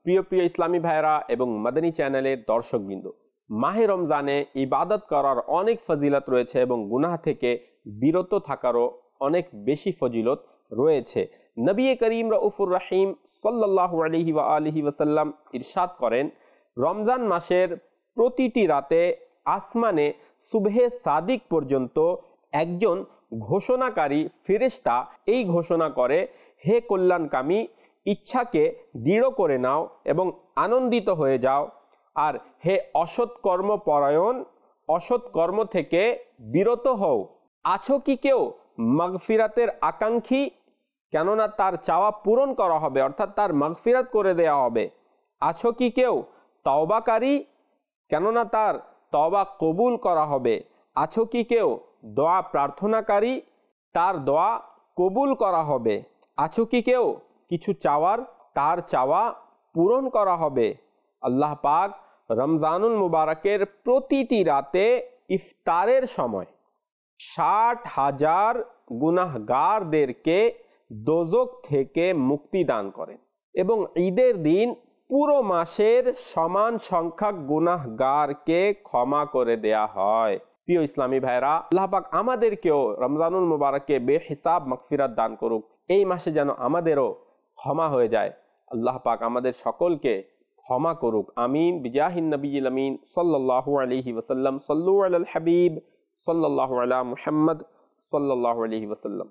প্রিয় প্রিয় ইসলামী ভাইরা এবং মাদানী চ্যানেলের দর্শকবৃন্দ, মাহে রমজানে ইবাদত করার অনেক ফজিলত রয়েছে এবং গুনাহ থেকে বিরত থাকারও অনেক বেশি ফজিলত রয়েছে। নবী করিম রাউফুর রহিম সাল্লাল্লাহু আলাইহি ওয়া আলিহি ওয়াসাল্লাম ইরশাদ করেন, রমজান মাসের প্রতিটি রাতে আসমানে সুবহে সাদিক পর্যন্ত একজন ঘোষণাকারী ফেরেশতা এই ঘোষণা করে, হে কল্যাণকামী, ইচ্ছাকে দৃঢ় করে নাও এবং আনন্দিত হয়ে যাও, আর হে অসৎ কর্মপরায়ণ, অসৎ কর্ম থেকে বিরত হও। আছো কি কেউ মাগফিরাতের আকাঙ্ক্ষী? কেননা তার চাওয়া পূরণ করা হবে, অর্থাৎ তার মাগফিরাত করে দেয়া হবে। আছো কি কেউ তওবাকারী? কেননা তার তওবা কবুল করা হবে। আছো কি কেউ দোয়া প্রার্থনাকারী? তার দোয়া কবুল করা হবে। আছো কি কেউ কিছু চাওয়ার? তার চাওয়া পূরণ করা হবে। আল্লাহ পাক রমজানুল মুবারকের প্রতিটি রাতে ইফতারের সময় 60,000 গুনাহগারদেরকে দোজখ থেকে মুক্তি দান করেন এবং ঈদের দিন পুরো মাসের সমান সংখ্যক গুনাহগারকে ক্ষমা করে দেয়া হয়। প্রিয় ইসলামী ভাইরা, আল্লাহ পাক আমাদেরকেও রমজানুল মুবারকে বেহিসাব মাগফিরাত দান করুক। এই মাসে যেন আমাদেরও ক্ষমা হয়ে যায়। আল্লাহ পাক আমাদের সকলকে ক্ষমা করুক। আমিন বিজাহিন নবিয়িল আমিন সাল্লাল্লাহু আলাইহি ওয়াসাল্লাম। সাল্লু আলাল হাবিব সাল্লাল্লাহু আলা মুহাম্মদ সাল্লাল্লাহু আলাইহি ওয়াসাল্লাম।